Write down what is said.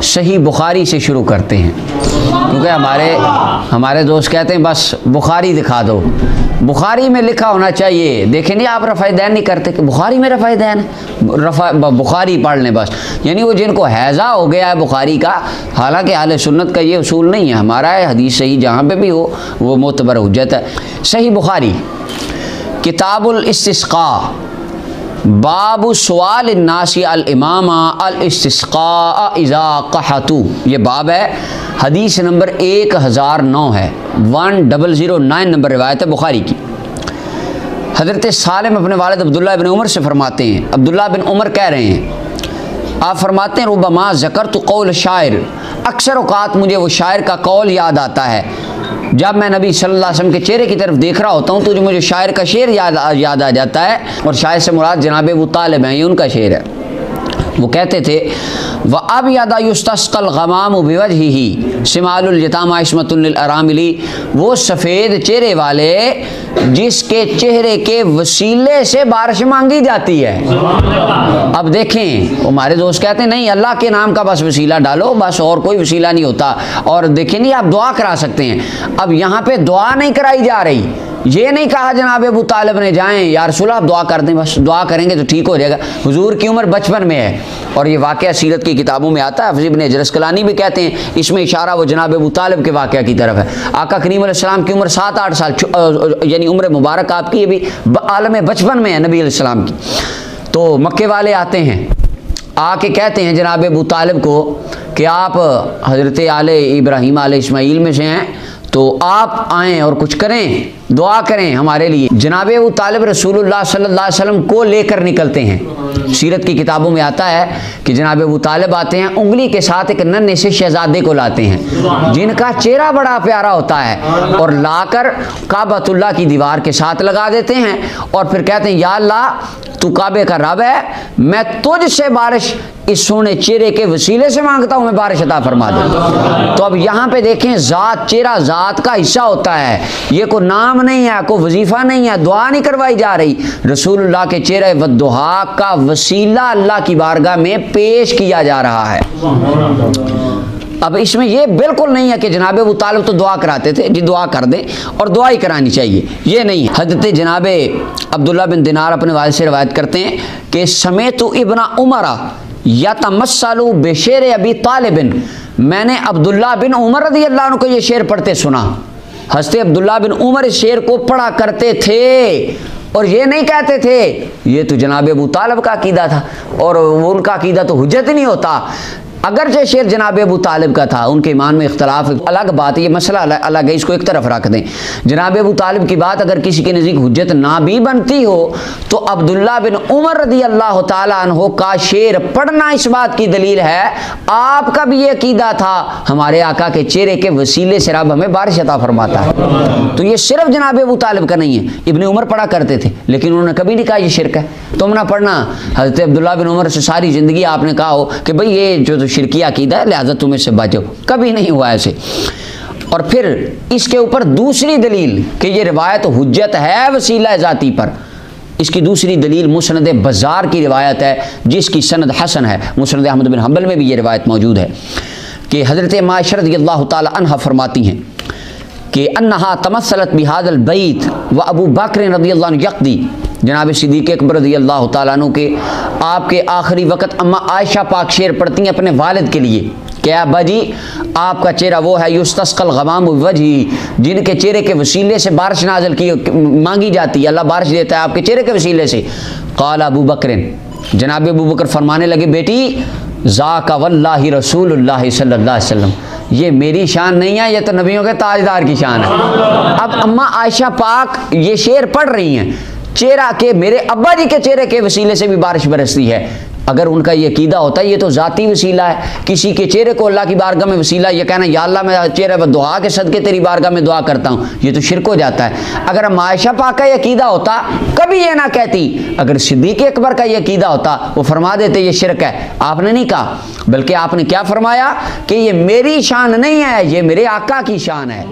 صحیح بخاری سے شروع کرتے ہیں، کیونکہ ہمارے دوست کہتے ہیں بس بخاری دکھا دو، بخاری میں لکھا ہونا چاہیے۔ دیکھیں نہیں، آپ رفع دین نہیں کرتے کہ بخاری میں رفع دین ہے، بخاری پڑھ لیں بس، یعنی وہ جن کو حیضہ ہو گیا ہے بخاری کا، حالانکہ اہل سنت کا یہ اصول نہیں ہے، ہمارا ہے حدیث صحیح جہاں پہ بھی ہو وہ معتبر حجت ہے۔ صحیح بخاری کتاب الاستسقاء، باب سوال الناس الامام الاستسقاء اذا قحطوا، یہ باب ہے، حدیث نمبر 1009 ہے، 1009 نمبر روایت ہے بخاری کی۔ حضرت سالم اپنے والد عبداللہ بن عمر سے فرماتے ہیں، عبداللہ بن عمر کہہ رہے ہیں، آپ فرماتے ہیں ربما ذکرت قول شاعر، اکثر اوقات مجھے وہ شاعر کا قول یاد آتا ہے، جب میں نبی صلی اللہ علیہ وسلم کے چہرے کی طرف دیکھ رہا ہوتا ہوں تو مجھے شاعر کا شعر یاد آ جاتا ہے، اور شاعر سے مراد جناب ابو طالب ہیں، یہ ان کا شعر ہے۔ وہ کہتے تھے وَأَبْيَضَ يُسْتَسْقَى الْغَمَامُ بِوَجْهِهِ شِمَالُ الْيَتَامَى عِصْمَةٌ لِلْأَرَامِلِ، وہ سفید چہرے والے جس کے چہرے کے وسیلے سے بارش مانگی جاتی ہے۔ اب دیکھیں ہمارے دوست کہتے ہیں نہیں اللہ کے نام کا بس وسیلہ ڈالو، بس اور کوئی وسیلہ نہیں ہوتا، اور دیکھیں نہیں آپ دعا کرا سکتے ہیں۔ اب یہاں پہ دعا نہیں کرائی جا رہی، یہ نہیں کہا جناب ابو طالب نے جائیں یا رسول اللہ آپ دعا کر دیں، بس دعا کریں گے تو ٹھیک ہو جائے گا۔ حضور کی عمر 55 میں ہے، اور یہ واقعہ سیرت کی کتابوں میں آتا ہے، حافظ ابن حجر اسقلانی بھی کہتے ہیں اس میں اشارہ وہ جناب ابو طالب کے واقعہ کی طرف ہے۔ آقا کریم علیہ السلام کی عمر 7-8 سال، یعنی عمر مبارک آپ کی ابھی عالم بچپن میں ہے نبی علیہ السلام کی۔ تو مکے والے آتے ہیں، آ کے کہتے ہیں جناب ابو طالب کو کہ آپ حضرت آل ابراہیم علیہ اسماعیل میں سے ہیں، تو آپ آئیں اور کچھ کریں، دعا کریں ہمارے لیے۔ جناب ابو طالب رسول اللہ صلی اللہ علیہ وسلم کو لے کر نکلتے ہیں، سیرت کی کتابوں میں آتا ہے کہ جناب ابو طالب آتے ہیں، انگلی کے ساتھ ایک ننھے سے شہزادے کو لاتے ہیں جن کا چہرہ بڑا پیارا ہوتا ہے، اور لا کر کعبۃ اللہ کی دیوار کے ساتھ لگا دیتے ہیں، اور پھر کہتے ہیں یا اللہ تو کعبے کا رب ہے، میں تجھ سے بارش اس سونے چہرے کے وسیلے سے مانگتا ہوں، میں بارش عطا فرما دے۔ تو اب یہاں پہ دیکھیں ذات، چہرہ ذات کا حصہ ہوتا ہے، یہ کوئی نام نہیں ہے، کوئی وظیفہ نہیں ہے، دعا نہیں کروائی جا رہی، رسول اللہ کے چہرے والدعا کا وسیلہ اللہ کی بارگاہ میں پیش کیا جا رہا ہے۔ اب اس میں یہ بالکل نہیں ہے کہ جناب ابو طالب تو دعا کراتے تھے، جی دعا کر دیں اور دعا ہی کرانی چاہیے، یہ نہیں ہے۔ حضرت جناب عبداللہ بن دینار اپنے والد سے روایت کرتے ہیں کہ سمیت ابن عمر یتمثل بشعر ابی طالب، میں نے عبداللہ بن عمر رضی اللہ عنہ کو یہ شعر پڑھتے سنا۔ حضرت عبداللہ بن عمر اس شعر کو پڑھا کرتے تھے، اور یہ نہیں کہتے تھے، یہ تو جناب ابو طالب کا عقیدہ تھا، اور ان کا عقیدہ تو حجت نہیں ہوتا۔ اگرچہ شعر جناب ابو طالب کا تھا، ان کے ایمان میں اختلاف الگ بات ہے، یہ مسئلہ الگ ہے، اس کو ایک طرف رکھ دیں۔ جناب ابو طالب کی بات اگر کسی کے نزدیک حجت نہ بھی بنتی ہو تو عبداللہ بن عمر رضی اللہ تعالیٰ عنہ کا شعر پڑھنا اس بات کی دلیل ہے، آپ کا بھی یہ عقیدہ تھا ہمارے آقا کے چہرے کے وسیلے سے رب ہمیں بارش عطا فرماتا ہے۔ تو یہ صرف جناب ابو طالب کا نہیں ہے، ابن عمر پڑھا کرتے تھے، لیکن انہوں نے کبھی نہیں کہا یہ شرک ہے تم نہ پڑھنا۔ حضرت عبداللہ بن عمر سے ساری زندگی آپ نے کہا ہو کہ بھئی یہ جو شرکی عقیدہ ہے لہذا تم اس سے بچو، کبھی نہیں ہوا ایسے۔ اور پھر اس کے اوپر دوسری دلیل کہ یہ روایت حجت ہے وسیلہ ذاتی پر، اس کی دوسری دلیل مسند بزار کی روایت ہے جس کی سند حسن ہے، مسند احمد بن حنبل میں بھی یہ روایت موجود ہے کہ حضرت عائشہ رضی اللہ تعالی عنہا فرماتی ہیں کہ انہا تمثلت بہذا البیت و ابو بکر رضی اللہ عنہ یقضی، جناب صدیق اکبر رضی اللہ تعالیٰ عنہ کے آپ کے آخری وقت اما عائشہ پاک شعر پڑھتی ہیں اپنے والد کے لیے کہ ابا جی آپ کا چہرہ وہ ہے یستسقى الغمام بوجهه، جن کے چہرے کے وسیلے سے بارش نازل کی مانگی جاتی ہے، اللہ بارش دیتا ہے آپ کے چہرے کے وسیلے سے۔ قال ابو بکر، جناب ابو بکر فرمانے لگے بیٹی ذاک واللہ رسول اللہ صلی اللہ علیہ وسلم، یہ میری شان نہیں ہے، یہ تو نبیوں کے تاجدار کی شان ہے۔ اب اما عائشہ پاک یہ شعر پڑھ رہی ہیں، چہرہ کے میرے ابا جی کے چہرے کے وسیلے سے بھی بارش برستی ہے۔ اگر ان کا یہ عقیدہ ہوتا ہے یہ تو ذاتی وسیلہ ہے، کسی کے چہرے کو اللہ کی بارگاہ میں وسیلہ، یہ کہنا یا اللہ میں چہرے پر دعا کے صدقے تیری بارگاہ میں دعا کرتا ہوں، یہ تو شرک ہو جاتا ہے۔ اگر ہم عائشہ پاک کا یہ عقیدہ ہوتا کبھی یہ نہ کہتی، اگر صدیق اکبر کا یہ عقیدہ ہوتا وہ فرما دیتے یہ شرک ہے، آپ نے نہیں کہا، بلکہ آپ نے کیا فرمایا کہ یہ میری شان نہیں ہے، یہ میرے آقا کی شان ہے۔